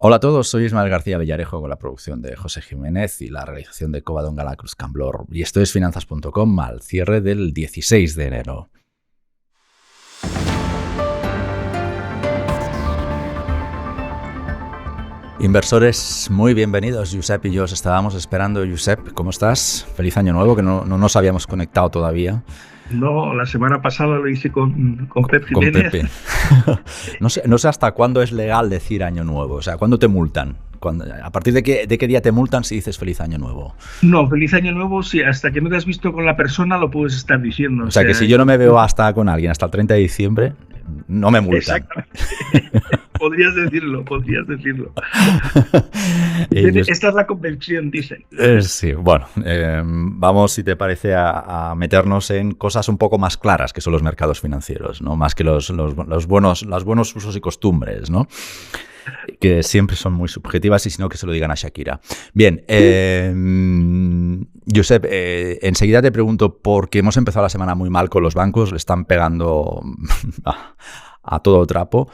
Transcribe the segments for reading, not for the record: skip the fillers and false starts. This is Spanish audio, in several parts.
Hola a todos, soy Ismael García Villarejo con la producción de José Jiménez y la realización de Covadonga La Cruz Camblor. Y esto es Finanzas.com al cierre del 16 de enero. Inversores, muy bienvenidos. Josep y yo os estábamos esperando. Josep, ¿cómo estás? Feliz año nuevo, que no nos habíamos conectado todavía. No, la semana pasada lo hice con Pep Jiménez. Con Pepe. No sé hasta cuándo es legal decir año nuevo. O sea, ¿cuándo te multan? ¿A partir de qué día te multan si dices feliz año nuevo? No, feliz año nuevo, sí, hasta que no te has visto con la persona lo puedes estar diciendo. O sea, que si yo no me veo con alguien hasta el 30 de diciembre, no me multan. Exactamente. Podrías decirlo. Esta es la convención, dicen. Sí, bueno, vamos, si te parece, a meternos en cosas un poco más claras que son los mercados financieros, ¿no? Más que los buenos usos y costumbres, ¿no? Que siempre son muy subjetivas y si no que se lo digan a Shakira. Bien, Josep, enseguida te pregunto porque hemos empezado la semana muy mal con los bancos, le están pegando a todo trapo.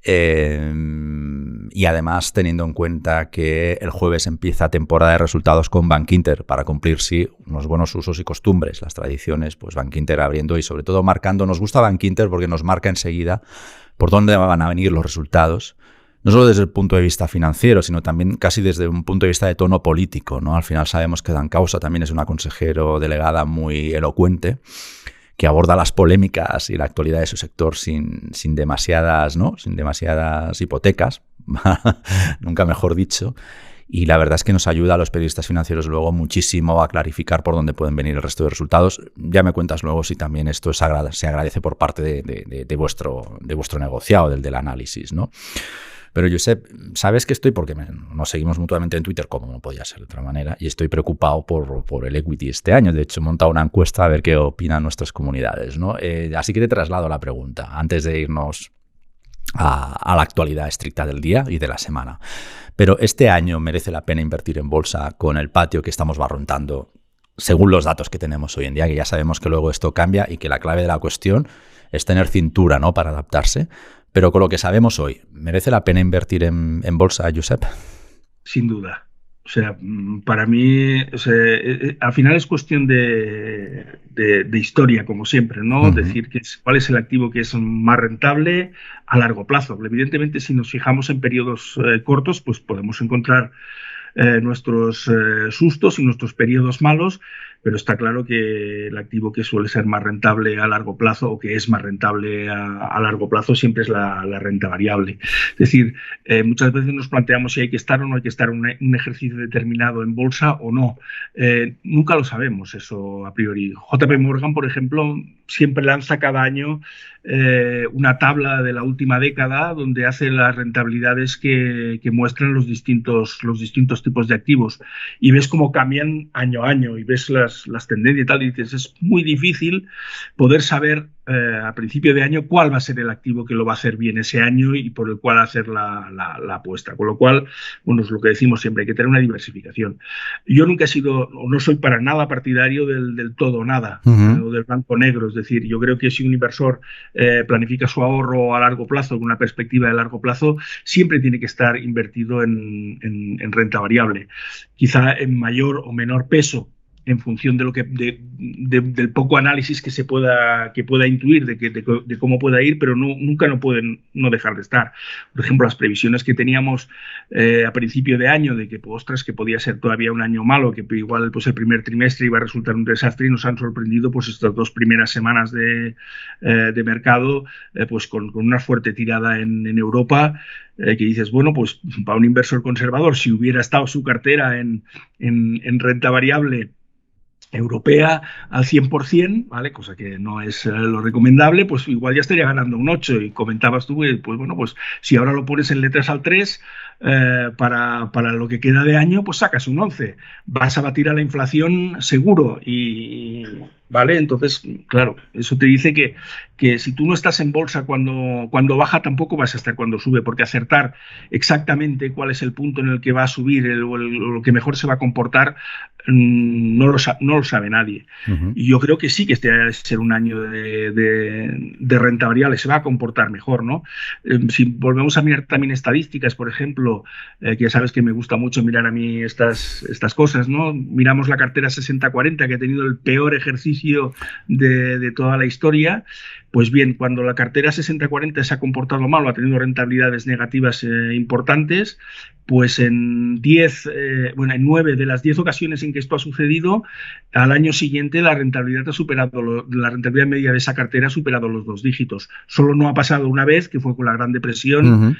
Y además teniendo en cuenta que el jueves empieza temporada de resultados con Bankinter para cumplir sí unos buenos usos y costumbres, las tradiciones, pues Bankinter abriendo y sobre todo marcando. Nos gusta Bankinter porque nos marca enseguida por dónde van a venir los resultados, no solo desde el punto de vista financiero, sino también casi desde un punto de vista de tono político, ¿no? Al final sabemos que Dan Causa también es una consejero delegada muy elocuente, que aborda las polémicas y la actualidad de su sector sin demasiadas hipotecas, nunca mejor dicho. Y la verdad es que nos ayuda a los periodistas financieros luego muchísimo a clarificar por dónde pueden venir el resto de resultados. Ya me cuentas luego si también esto se agradece por parte de vuestro negociado, del análisis, ¿no? Pero Josep, sabes que estoy, porque nos seguimos mutuamente en Twitter, como no podía ser de otra manera, y estoy preocupado por el equity este año. De hecho, he montado una encuesta a ver qué opinan nuestras comunidades, ¿no? Así que te traslado la pregunta, antes de irnos a la actualidad estricta del día y de la semana. Pero este año merece la pena invertir en bolsa con el patio que estamos barruntando, según los datos que tenemos hoy en día, que ya sabemos que luego esto cambia y que la clave de la cuestión es tener cintura, ¿no?, para adaptarse. Pero con lo que sabemos hoy, ¿merece la pena invertir en bolsa, Josep? Sin duda. O sea, para mí, al final es cuestión de historia, como siempre, ¿no? Uh-huh. Decir cuál es el activo que es más rentable a largo plazo. Evidentemente, si nos fijamos en periodos cortos, pues podemos encontrar nuestros sustos y nuestros periodos malos, pero está claro que el activo que suele ser más rentable a largo plazo o que es más rentable a largo plazo siempre es la renta variable. Es decir, muchas veces nos planteamos si hay que estar o no hay que estar un ejercicio determinado en bolsa o no. Nunca lo sabemos eso a priori. JP Morgan, por ejemplo, siempre lanza cada año una tabla de la última década donde hace las rentabilidades que muestran los distintos tipos de activos y ves cómo cambian año a año y ves las tendencias y tal, y dices, es muy difícil poder saber a principio de año cuál va a ser el activo que lo va a hacer bien ese año y por el cual hacer la apuesta. Con lo cual, bueno, es lo que decimos siempre, hay que tener una diversificación. Yo nunca he sido, o no soy para nada partidario del todo o nada, o del blanco negro. Es decir, yo creo que si un inversor planifica su ahorro a largo plazo, con una perspectiva de largo plazo, siempre tiene que estar invertido en renta variable. Quizá en mayor o menor peso, en función de lo que del poco análisis que pueda intuir de cómo pueda ir, pero nunca no pueden no dejar de estar. Por ejemplo, las previsiones que teníamos a principio de año de que, pues, ostras, que podía ser todavía un año malo, que igual pues el primer trimestre iba a resultar un desastre, y nos han sorprendido pues estas 2 primeras semanas de mercado pues con una fuerte tirada en Europa. Que dices, bueno, pues para un inversor conservador, si hubiera estado su cartera en renta variable europea al 100%, ¿vale? Cosa que no es lo recomendable, pues igual ya estaría ganando un 8. Y comentabas tú, pues bueno, pues si ahora lo pones en letras al 3, para lo que queda de año, pues sacas un 11. Vas a batir a la inflación seguro ¿vale? Entonces, claro, eso te dice que si tú no estás en bolsa cuando baja, tampoco vas a estar cuando sube, porque acertar exactamente cuál es el punto en el que va a subir o lo que mejor se va a comportar, no lo sabe nadie. Uh-huh. Y yo creo que sí que este va a ser un año de renta variable, se va a comportar mejor, ¿no? Si volvemos a mirar también estadísticas, por ejemplo, ejemplo, que ya sabes que me gusta mucho mirar a mí estas cosas, ¿no? Miramos la cartera 60-40, que ha tenido el peor ejercicio de toda la historia. Pues bien, cuando la cartera 60-40 se ha comportado mal o ha tenido rentabilidades negativas importantes, pues en 9 de las 10 ocasiones en que esto ha sucedido, al año siguiente la rentabilidad la rentabilidad media de esa cartera ha superado los 2 dígitos. Solo no ha pasado una vez, que fue con la Gran Depresión, Uh-huh.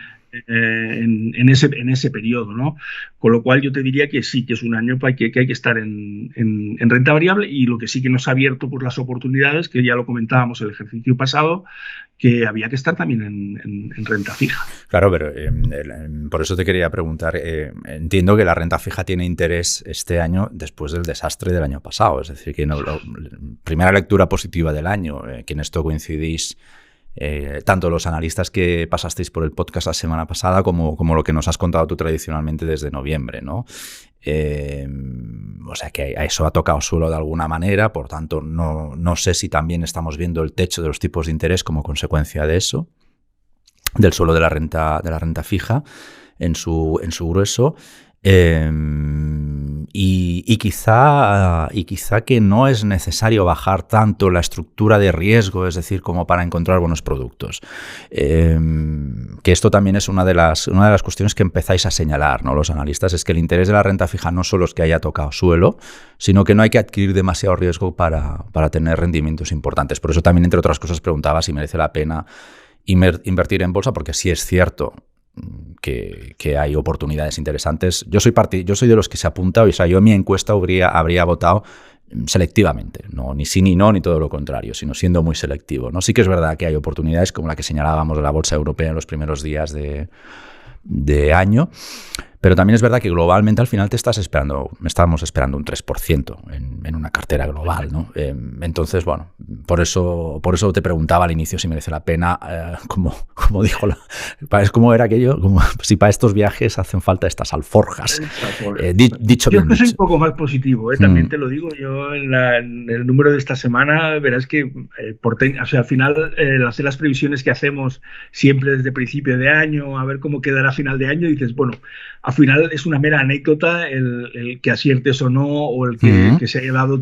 en ese periodo, ¿no? Con lo cual yo te diría que sí, que es un año que hay que estar en renta variable, y lo que sí que nos ha abierto pues, las oportunidades, que ya lo comentábamos el ejercicio pasado, que había que estar también en renta fija. Claro, pero por eso te quería preguntar, entiendo que la renta fija tiene interés este año después del desastre del año pasado, es decir, que primera lectura positiva del año, que en esto coincidís tanto los analistas que pasasteis por el podcast la semana pasada como lo que nos has contado tú tradicionalmente desde noviembre, ¿no? O sea que eso ha tocado suelo de alguna manera, por tanto no sé si también estamos viendo el techo de los tipos de interés como consecuencia de eso, del suelo de la renta fija en su grueso. Y quizá que no es necesario bajar tanto la estructura de riesgo, es decir, como para encontrar buenos productos. Que esto también es una de las cuestiones que empezáis a señalar, ¿no? Los analistas, es que el interés de la renta fija no solo es que haya tocado suelo, sino que no hay que adquirir demasiado riesgo para tener rendimientos importantes. Por eso también, entre otras cosas, preguntaba si merece la pena invertir en bolsa, porque sí es cierto que hay oportunidades interesantes. Yo soy de los que se apunta, o sea, yo en mi encuesta habría votado selectivamente, no ni sí ni no, ni todo lo contrario, sino siendo muy selectivo, ¿no? Sí que es verdad que hay oportunidades como la que señalábamos de la bolsa europea en los primeros días de año, pero también es verdad que globalmente al final estábamos esperando un 3% en una cartera global, ¿no? Entonces, bueno, por eso te preguntaba al inicio si merece la pena, como dijo, ¿cómo era aquello? Como si para estos viajes hacen falta estas alforjas. Dicho yo bien. Soy un poco más positivo, también te lo digo. Yo en el número de esta semana verás que al final hacer las previsiones que hacemos siempre desde principio de año, a ver cómo quedará a final de año, y dices, bueno, al final es una mera anécdota el que aciertes o no, o el que se haya dado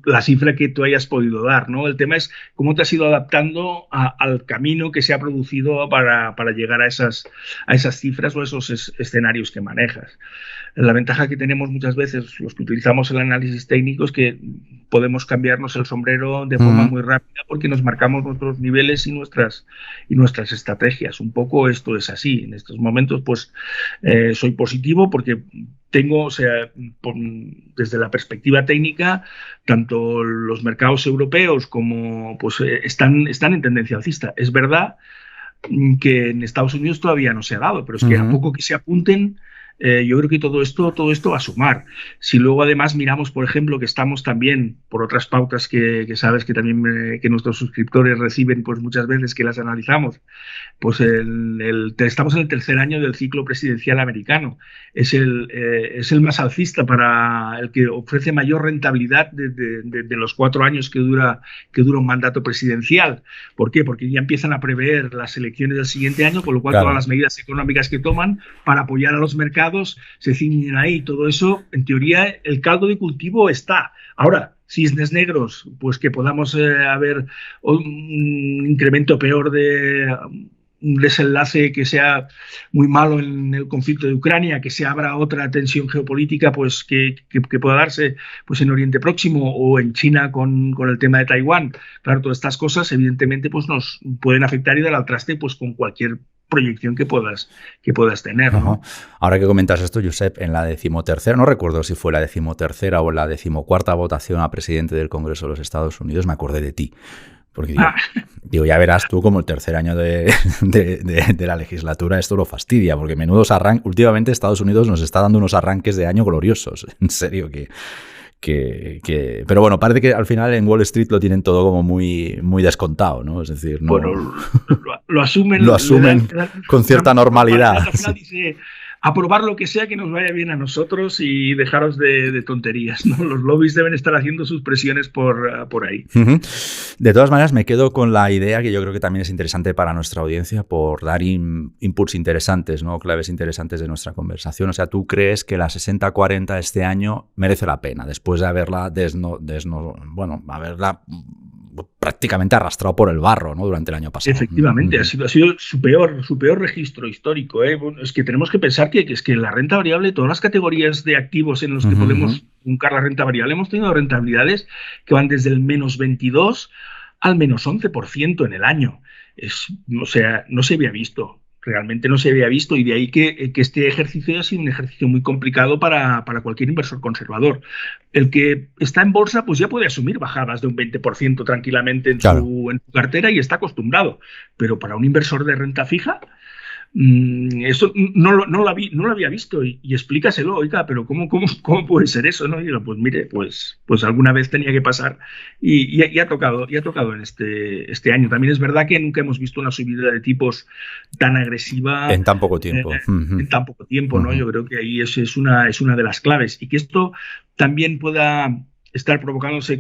la cifra que tú hayas podido dar, ¿no? El tema es cómo te has ido adaptando al camino que se ha producido para llegar a esas cifras o esos escenarios que manejas. La ventaja que tenemos muchas veces los que utilizamos el análisis técnico es que podemos cambiarnos el sombrero de forma muy rápida, porque nos marcamos nuestros niveles y nuestras estrategias. Un poco esto es así. En estos momentos pues soy positivo porque tengo, o sea, desde la perspectiva técnica, tanto los mercados europeos como pues están en tendencia alcista. Es verdad que en Estados Unidos todavía no se ha dado, pero es que a poco que se apunten, yo creo que todo esto va a sumar. Si luego además miramos, por ejemplo, que estamos también, por otras pautas que sabes que también que nuestros suscriptores reciben pues muchas veces, que las analizamos, pues estamos en el tercer año del ciclo presidencial americano. Es el más alcista, para el que ofrece mayor rentabilidad de los 4 años que dura un mandato presidencial. ¿Por qué? Porque ya empiezan a prever las elecciones del siguiente año, con lo cual todas las medidas económicas que toman para apoyar a los mercados se ciñen ahí. Todo eso, en teoría, el caldo de cultivo está. Ahora, cisnes negros, pues que podamos haber un incremento peor de un desenlace que sea muy malo en el conflicto de Ucrania, que se abra otra tensión geopolítica pues que pueda darse pues en Oriente Próximo o en China con el tema de Taiwán. Claro, todas estas cosas evidentemente pues nos pueden afectar y dar al traste pues con cualquier proyección que puedas tener, ¿no? Ahora que comentas esto, Josep, en la 13ª, no recuerdo si fue la 13ª o la 14ª votación a presidente del Congreso de los Estados Unidos, me acordé de ti. Porque digo, ya verás tú como el tercer año de la legislatura esto lo fastidia, porque menudos arranques. Últimamente Estados Unidos nos está dando unos arranques de año gloriosos, en serio pero bueno, parece que al final en Wall Street lo tienen todo como muy, muy descontado, ¿no? Es decir, no, bueno, lo asumen con cierta normalidad. Al final dice, aprobar lo que sea que nos vaya bien a nosotros y dejaros de tonterías, ¿no? Los lobbies deben estar haciendo sus presiones por ahí. De todas maneras, me quedo con la idea que yo creo que también es interesante para nuestra audiencia por dar inputs interesantes, ¿no? Claves interesantes de nuestra conversación. O sea, ¿tú crees que la 60-40 este año merece la pena después de haberla haberla prácticamente arrastrado por el barro, ¿no? Durante el año pasado? Efectivamente, ha sido su peor registro histórico, ¿eh? Bueno, es que tenemos que pensar que es que la renta variable, todas las categorías de activos en los que podemos buscar la renta variable, hemos tenido rentabilidades que van desde el -22 al -11% en el año. O sea, no se había visto. Realmente no se había visto, y de ahí que este ejercicio ha sido un ejercicio muy complicado para cualquier inversor conservador. El que está en bolsa pues ya puede asumir bajadas de un 20% tranquilamente en su cartera y está acostumbrado, pero para un inversor de renta fija, eso no lo había visto, y explícaselo, oiga, pero ¿cómo puede ser eso? ¿No? Y digo, pues mire, pues alguna vez tenía que pasar, y ha tocado en este año. También es verdad que nunca hemos visto una subida de tipos tan agresiva en tan poco tiempo. En tan poco tiempo, ¿no? Yo creo que ahí es una de las claves, y que esto también pueda estar provocándose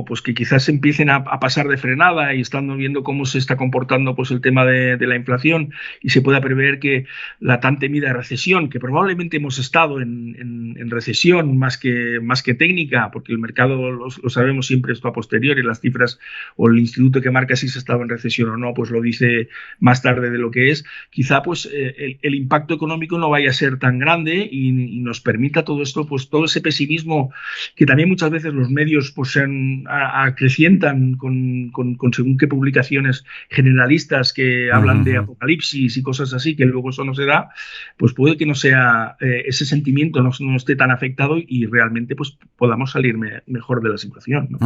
pues que quizás empiecen a pasar de frenada, y estando viendo cómo se está comportando pues el tema de la inflación, y se pueda prever que la tan temida recesión, que probablemente hemos estado en recesión más que técnica, porque el mercado lo sabemos siempre esto a posteriori, las cifras o el instituto que marca si se estaba en recesión o no, pues lo dice más tarde de lo que es. Quizá pues el impacto económico no vaya a ser tan grande, y nos permita todo esto, pues todo ese pesimismo que también muchas veces los medios pues se acrecientan con según qué publicaciones generalistas que hablan de apocalipsis y cosas así, que luego eso no se da, pues puede que no sea ese sentimiento no esté tan afectado, y realmente pues podamos salir mejor de la situación, ¿no?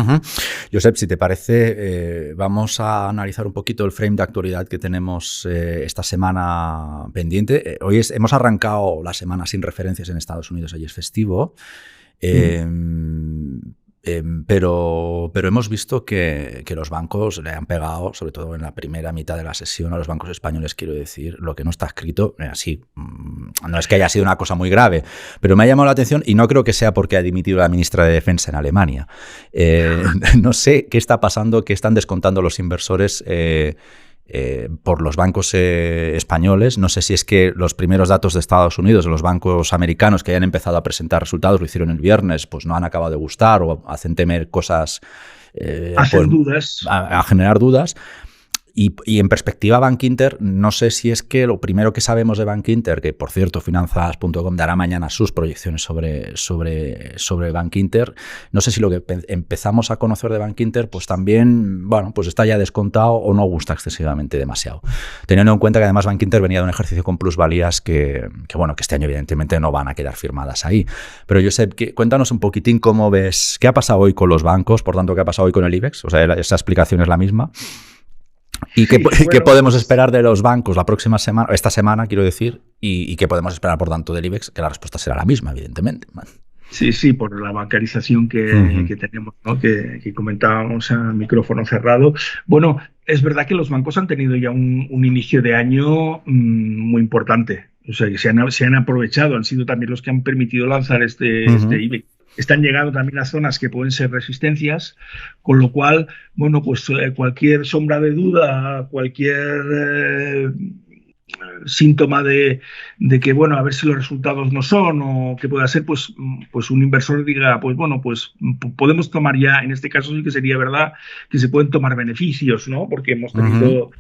Josep, si te parece, vamos a analizar un poquito el frame de actualidad que tenemos esta semana pendiente. Hoy hemos arrancado la semana sin referencias en Estados Unidos, hoy es festivo. Pero hemos visto que los bancos le han pegado, sobre todo en la primera mitad de la sesión, a los bancos españoles, quiero decir, lo que no está escrito, así, no es que haya sido una cosa muy grave, pero me ha llamado la atención, y no creo que sea porque ha dimitido la ministra de Defensa en Alemania. No sé qué está pasando, qué están descontando los inversores por los bancos españoles. No sé si es que los primeros datos de Estados Unidos, de los bancos americanos que hayan empezado a presentar resultados, lo hicieron el viernes, pues no han acabado de gustar o hacen temer cosas, hacen dudas. A generar dudas. Y en perspectiva Bankinter, no sé si es que lo primero que sabemos de Bankinter, que por cierto Finanzas.com dará mañana sus proyecciones sobre Bankinter, no sé si lo que empezamos a conocer de Bankinter pues también, bueno, pues está ya descontado o no gusta excesivamente demasiado. Teniendo en cuenta que además Bankinter venía de un ejercicio con plusvalías que este año evidentemente no van a quedar firmadas ahí. Pero Josep, cuéntanos un poquitín cómo ves, qué ha pasado hoy con los bancos, por tanto, qué ha pasado hoy con el IBEX, o sea, esa explicación es la misma. ¿Y qué podemos esperar de los bancos la próxima semana, esta semana, quiero decir, y qué podemos esperar, por tanto, del IBEX? Que la respuesta será la misma, evidentemente. Sí, por la bancarización que tenemos, ¿no? que comentábamos a micrófono cerrado. Bueno, es verdad que los bancos han tenido ya un inicio de año muy importante. O sea, que se han aprovechado, han sido también los que han permitido lanzar este IBEX. Están llegando también a zonas que pueden ser resistencias, con lo cual, bueno, pues cualquier sombra de duda, cualquier síntoma de que, bueno, a ver si los resultados no son, o que pueda ser, pues un inversor diga, pues bueno, pues podemos tomar ya, en este caso sí que sería verdad que se pueden tomar beneficios, ¿no? Porque hemos tenido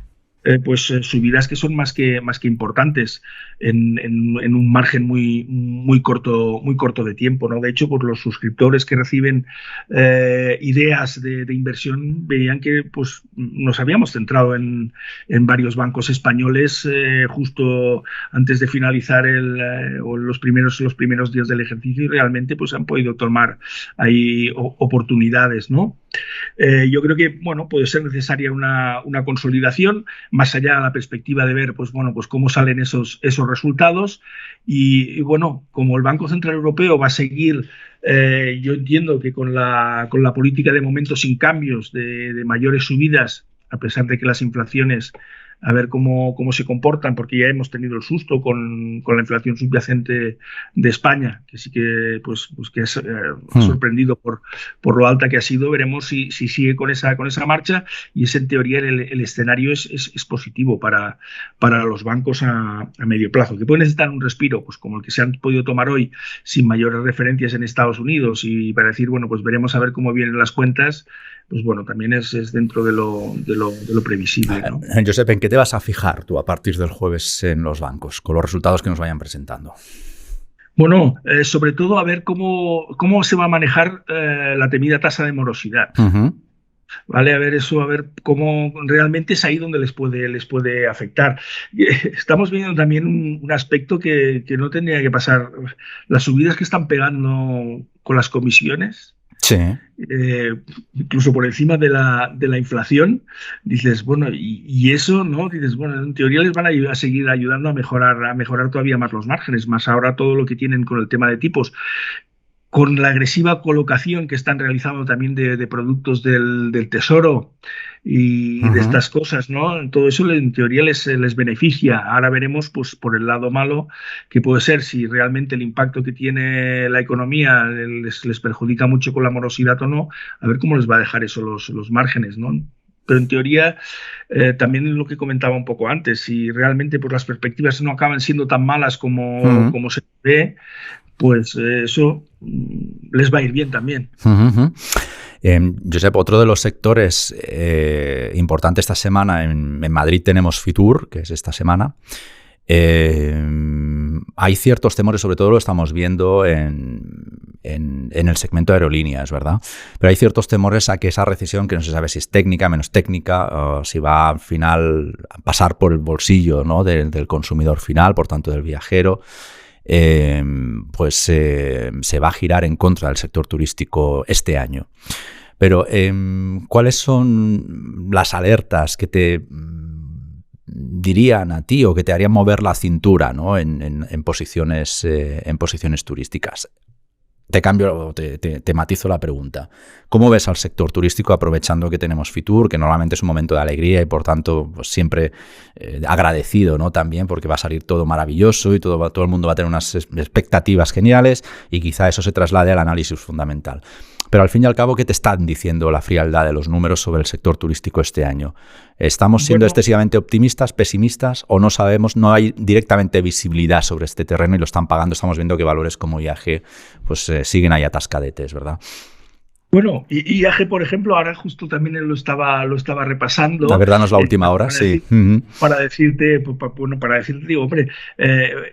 subidas que son más que importantes en un margen muy corto de tiempo, ¿no? De hecho, pues los suscriptores que reciben ideas de inversión veían que pues nos habíamos centrado en varios bancos españoles justo antes de finalizar los primeros días del ejercicio, y realmente pues han podido tomar ahí oportunidades, ¿no? Yo creo que bueno, puede ser necesaria una consolidación más allá de la perspectiva de ver pues cómo salen esos resultados, y bueno, como el Banco Central Europeo va a seguir, yo entiendo que con la política de momento sin cambios de mayores subidas, a pesar de que las inflaciones a ver cómo se comportan, porque ya hemos tenido el susto con la inflación subyacente de España, que sí que, pues que es sorprendido por lo alta que ha sido. Veremos si sigue con esa marcha, y ese, en teoría, el escenario es positivo para los bancos a medio plazo, que pueden necesitar un respiro, pues como el que se han podido tomar hoy, sin mayores referencias en Estados Unidos, y para decir, bueno, pues veremos a ver cómo vienen las cuentas. Pues bueno, también es dentro de lo previsible, ¿no? Josep, ¿en qué te vas a fijar tú a partir del jueves en los bancos, con los resultados que nos vayan presentando? Bueno, sobre todo a ver cómo se va a manejar la temida tasa de morosidad. Uh-huh. ¿Vale? A ver cómo realmente es ahí donde les puede afectar. Estamos viendo también un aspecto que no tendría que pasar. Las subidas que están pegando con las comisiones. Sí. Incluso por encima de la inflación, dices, bueno, y eso, ¿no? Dices, bueno, en teoría les van a seguir ayudando a mejorar todavía más los márgenes, más ahora todo lo que tienen con el tema de tipos, con la agresiva colocación que están realizando también de productos del Tesoro y de estas cosas, ¿no? Todo eso en teoría les beneficia. Ahora veremos, pues, por el lado malo, que puede ser si realmente el impacto que tiene la economía les perjudica mucho con la morosidad o no, a ver cómo les va a dejar eso los márgenes, ¿no? Pero en teoría, también lo que comentaba un poco antes, si realmente pues, las perspectivas no acaban siendo tan malas como se ve, pues eso les va a ir bien también. Josep, otro de los sectores importantes esta semana, en Madrid tenemos Fitur, que es esta semana. Hay ciertos temores, sobre todo lo estamos viendo en el segmento de aerolíneas, ¿verdad? Pero hay ciertos temores a que esa recesión, que no se sabe si es técnica, menos técnica, o si va al final a pasar por el bolsillo, ¿no? del consumidor final, por tanto del viajero, pues se va a girar en contra del sector turístico este año. Pero ¿cuáles son las alertas que te dirían a ti o que te harían mover la cintura, ¿no? en posiciones turísticas? Te cambio, te matizo la pregunta. ¿Cómo ves al sector turístico aprovechando que tenemos Fitur, que normalmente es un momento de alegría y por tanto pues, siempre agradecido, ¿no? También porque va a salir todo maravilloso y todo el mundo va a tener unas expectativas geniales y quizá eso se traslade al análisis fundamental? Pero al fin y al cabo, ¿qué te están diciendo la frialdad de los números sobre el sector turístico este año? ¿Estamos siendo excesivamente optimistas, pesimistas o no sabemos, no hay directamente visibilidad sobre este terreno y lo están pagando? Estamos viendo que valores como IAG pues siguen ahí atascadetes, ¿verdad? Bueno, y IAG, por ejemplo, ahora justo también lo estaba repasando. La verdad no es la última hora, sí. Para decirte, digo, hombre,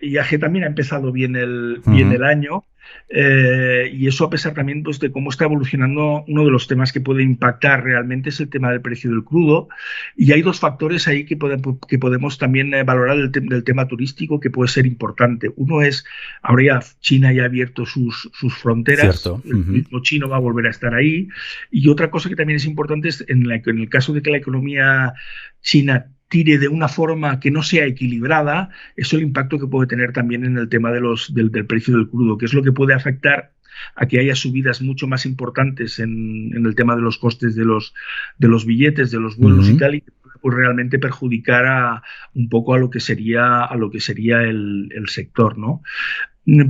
IAG también ha empezado bien el año. Y eso a pesar también pues, de cómo está evolucionando. Uno de los temas que puede impactar realmente es el tema del precio del crudo, y hay dos factores ahí que podemos también valorar del tema turístico que puede ser importante. Uno es, ahora ya China ya ha abierto sus fronteras. Cierto. El turismo chino va a volver a estar ahí, y otra cosa que también es importante es en el caso de que la economía china tire de una forma que no sea equilibrada, eso el impacto que puede tener también en el tema del precio del crudo, que es lo que puede afectar a que haya subidas mucho más importantes en el tema de los costes de los billetes, de los vuelos y tal, y pues realmente perjudicar un poco a lo que sería el sector, ¿no?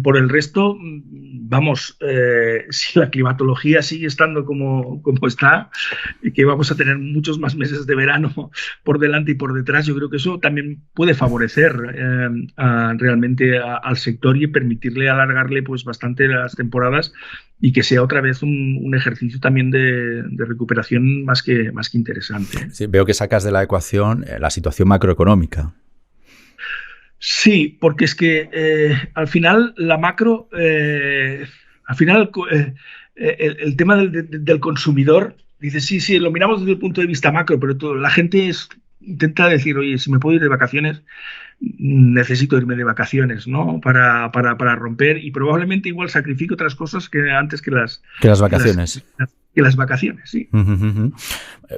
Por el resto, vamos, si la climatología sigue estando como está, y que vamos a tener muchos más meses de verano por delante y por detrás, yo creo que eso también puede favorecer realmente al sector y permitirle alargarle pues bastante las temporadas y que sea otra vez un ejercicio también de recuperación más que interesante. Sí, veo que sacas de la ecuación la situación macroeconómica. Sí, porque es que al final la macro, el tema del consumidor, dice, sí, lo miramos desde el punto de vista macro, pero la gente intenta decir, oye, si me puedo ir de vacaciones, necesito irme de vacaciones, ¿no? Para romper, y probablemente igual sacrifico otras cosas que antes que las vacaciones. Que las vacaciones, sí.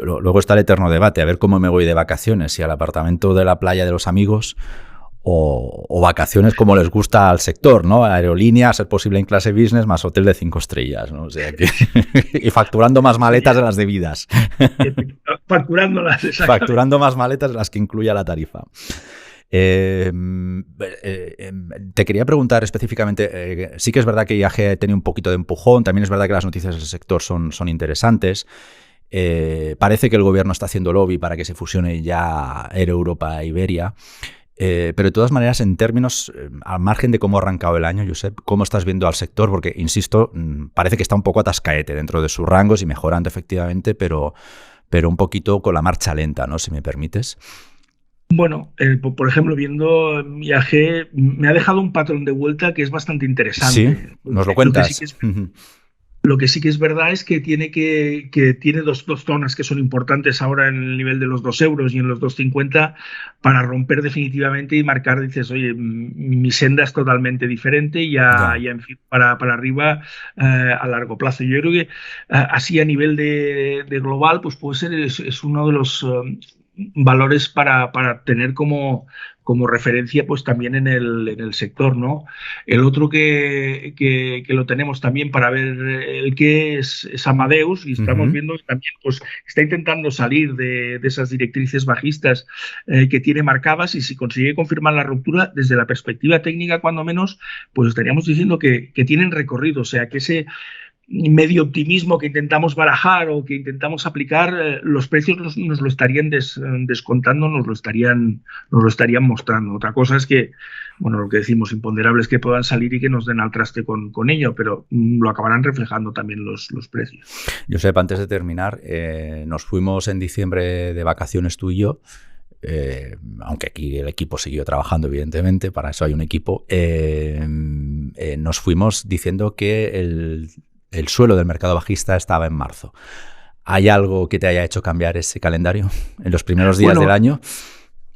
Luego está el eterno debate, a ver cómo me voy de vacaciones, si al apartamento de la playa de los amigos o vacaciones como les gusta al sector, ¿no? Aerolínea, a ser posible en clase business, más hotel de 5 estrellas, ¿no? O sea que y facturando más maletas de las debidas. Facturándolas, exactamente. Facturando más maletas de las que incluya la tarifa. Te quería preguntar específicamente, sí que es verdad que IAG ha tenido un poquito de empujón, también es verdad que las noticias del sector son interesantes. Parece que el gobierno está haciendo lobby para que se fusione ya Air Europa e Iberia. Pero de todas maneras, en términos, al margen de cómo ha arrancado el año, Josep, ¿cómo estás viendo al sector? Porque, insisto, parece que está un poco atascaete dentro de sus rangos y mejorando efectivamente, pero un poquito con la marcha lenta, ¿no? Si me permites. Bueno, por ejemplo, viendo IAG, me ha dejado un patrón de vuelta que es bastante interesante. Sí, nos lo cuentas. Lo que sí que es verdad es que tiene dos zonas que son importantes ahora en el nivel de los 2 euros y en los 2,50 para romper definitivamente y marcar, dices, oye, mi senda es totalmente diferente y ya en fin, para arriba a largo plazo. Yo creo que así a nivel de global, pues puede ser, es uno de los valores para tener como referencia pues también en el sector, ¿no? El otro que lo tenemos también para ver el que es Amadeus, y estamos viendo que también pues está intentando salir de esas directrices bajistas que tiene marcadas, y si consigue confirmar la ruptura desde la perspectiva técnica, cuando menos, pues estaríamos diciendo que tienen recorrido, o sea que ese medio optimismo que intentamos barajar o que intentamos aplicar, los precios nos lo estarían descontando, nos lo estarían mostrando. Otra cosa es que, bueno, lo que decimos, imponderables que puedan salir y que nos den al traste con ello, pero lo acabarán reflejando también los precios. Josep, antes de terminar, nos fuimos en diciembre de vacaciones tú y yo. Aunque aquí el equipo siguió trabajando, evidentemente, para eso hay un equipo. Nos fuimos diciendo que el suelo del mercado bajista estaba en marzo. ¿Hay algo que te haya hecho cambiar ese calendario en los primeros días del año?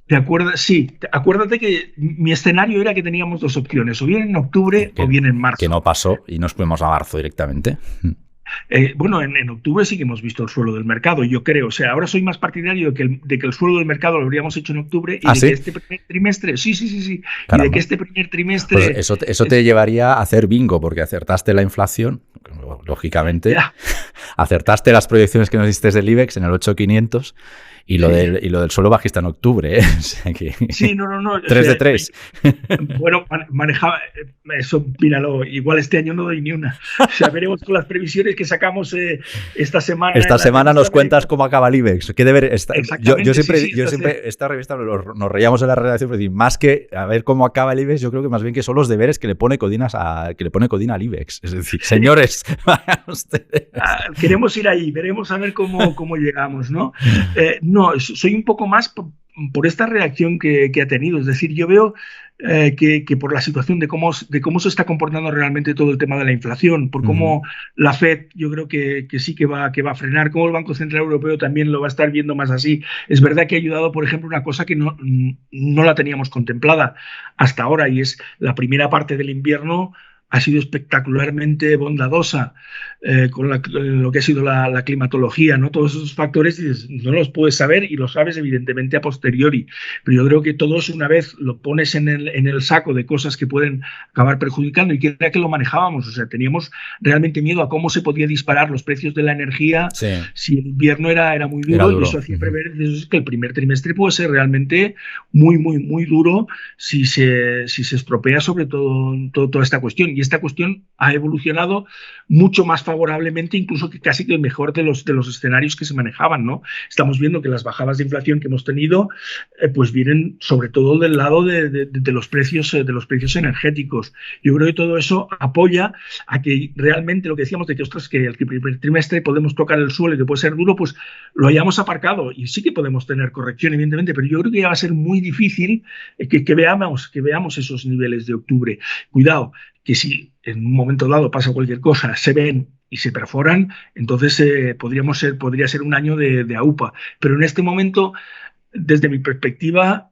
¿Te acuerdas? Sí, acuérdate que mi escenario era que teníamos 2 opciones, o bien en octubre o bien en marzo. Que no pasó y nos fuimos a marzo directamente. Bueno, en octubre sí que hemos visto el suelo del mercado, yo creo. O sea, ahora soy más partidario de que el suelo del mercado lo habríamos hecho en octubre y ¿sí? Que este primer trimestre, sí. Caramba. Y de que este primer trimestre... Pues eso te llevaría a hacer bingo, porque acertaste la inflación, lógicamente. Ya. Acertaste las proyecciones que nos diste del IBEX en el 8.500 y lo del suelo bajista en octubre, ¿eh? O sea que... Sí, no. 3 de 3. Bueno, manejaba eso, míralo, igual este año no doy ni una. O sea, veremos con las previsiones que sacamos esta semana. Esta semana nos cuentas cómo acaba el IBEX. ¿Qué deber? Yo siempre esta revista nos reíamos en la redacción, pero más que a ver cómo acaba el IBEX, yo creo que más bien que son los deberes que le pone Codina al IBEX. Es decir, señores, ustedes. Queremos ir ahí, veremos a ver cómo llegamos, ¿no? No, soy un poco más por esta reacción que ha tenido. Es decir, yo veo que por la situación de cómo se está comportando realmente todo el tema de la inflación, por cómo la Fed, yo creo que sí que va a frenar, cómo el Banco Central Europeo también lo va a estar viendo más así. Es verdad que ha ayudado, por ejemplo, una cosa que no la teníamos contemplada hasta ahora, y es la primera parte del invierno ha sido espectacularmente bondadosa con lo que ha sido la climatología, ¿no? Todos esos factores dices, no los puedes saber y lo sabes evidentemente a posteriori, pero yo creo que todos, una vez lo pones en el saco de cosas que pueden acabar perjudicando, y que era que lo manejábamos, o sea, teníamos realmente miedo a cómo se podía disparar los precios de la energía si el invierno era muy duro, y eso hacía prever que el primer trimestre puede ser realmente muy, muy, muy duro si se estropea sobre todo toda esta cuestión. Y esta cuestión ha evolucionado mucho más favorablemente, incluso que casi que el mejor de los escenarios que se manejaban, ¿no? Estamos viendo que las bajadas de inflación que hemos tenido pues vienen sobre todo del lado de los precios energéticos. Yo creo que todo eso apoya a que realmente lo que decíamos de que, ostras, que el primer trimestre podemos tocar el suelo y que puede ser duro, pues lo hayamos aparcado, y sí que podemos tener corrección, evidentemente, pero yo creo que ya va a ser muy difícil que veamos esos niveles de octubre. Cuidado, que si en un momento dado pasa cualquier cosa, se ven y se perforan, entonces podría ser un año de AUPA. Pero en este momento, desde mi perspectiva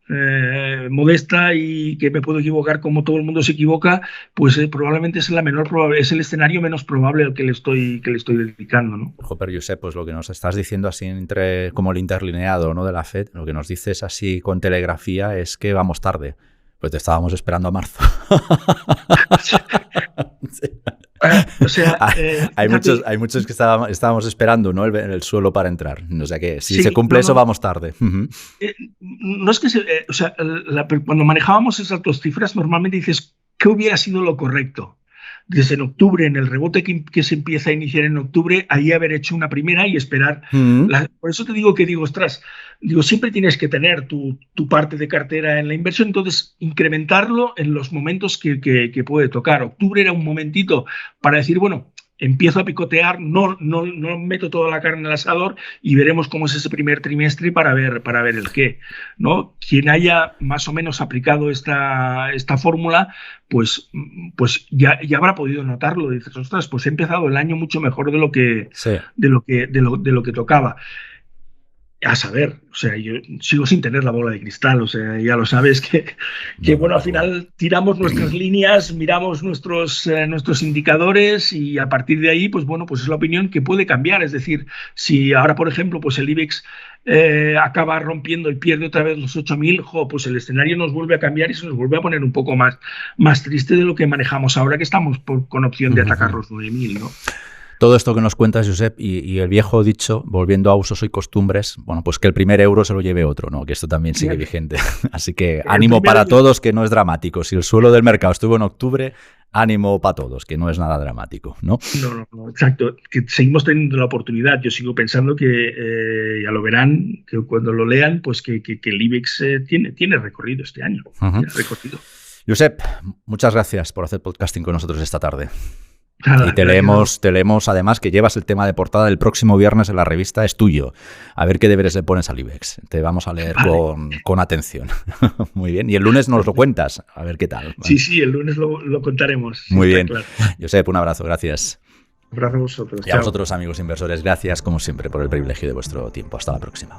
modesta, y que me puedo equivocar como todo el mundo se equivoca, pues probablemente es es el escenario menos probable al que le estoy dedicando, ¿no? Pero Josep, pues lo que nos estás diciendo así como el interlineado, ¿no?, de la FED, lo que nos dices así con telegrafía es que vamos tarde. Pues te estábamos esperando a marzo. sea, hay muchos que estábamos esperando, ¿no? el suelo para entrar. O sea que si sí, se cumple eso, vamos tarde. No es que o sea, cuando manejábamos esas dos cifras, normalmente dices, ¿qué hubiera sido lo correcto? Desde en octubre, en el rebote que se empieza a iniciar en octubre, ahí haber hecho una primera y esperar. Por eso te digo ostras, siempre tienes que tener tu parte de cartera en la inversión, entonces incrementarlo en los momentos que puede tocar. Octubre era un momentito para decir, bueno, empiezo a picotear, no meto toda la carne en el asador y veremos cómo es ese primer trimestre para ver el qué, ¿no? Quien haya más o menos aplicado esta fórmula, pues ya habrá podido notarlo. Dices, ostras, pues he empezado el año mucho mejor de lo que tocaba. A saber, o sea, yo sigo sin tener la bola de cristal, o sea, ya lo sabes que bueno, al final tiramos nuestras líneas, miramos nuestros indicadores y a partir de ahí, pues bueno, pues es la opinión que puede cambiar. Es decir, si ahora, por ejemplo, pues el IBEX acaba rompiendo y pierde otra vez los 8.000, pues el escenario nos vuelve a cambiar y se nos vuelve a poner un poco más triste de lo que manejamos ahora, que estamos con opción de atacar los 9.000, ¿no? Todo esto que nos cuentas, Josep, y el viejo dicho, volviendo a usos y costumbres, bueno, pues que el primer euro se lo lleve otro, ¿no? Que esto también sigue vigente. Así que ánimo para todos, que no es dramático. Si el suelo del mercado estuvo en octubre, ánimo para todos, que no es nada dramático, ¿no? No, exacto. Que seguimos teniendo la oportunidad. Yo sigo pensando que, ya lo verán, que cuando lo lean, pues que el IBEX tiene recorrido este año. Tiene recorrido. Josep, muchas gracias por hacer podcasting con nosotros esta tarde. Nada, y te leemos además que llevas el tema de portada del próximo viernes en la revista, es tuyo. A ver qué deberes le pones al IBEX. Te vamos a leer con atención. Muy bien. Y el lunes nos lo cuentas, a ver qué tal. Sí, el lunes lo contaremos. Muy bien. Claro. Josep, un abrazo, gracias. Un abrazo a vosotros. Y a vosotros, amigos inversores, gracias como siempre por el privilegio de vuestro tiempo. Hasta la próxima.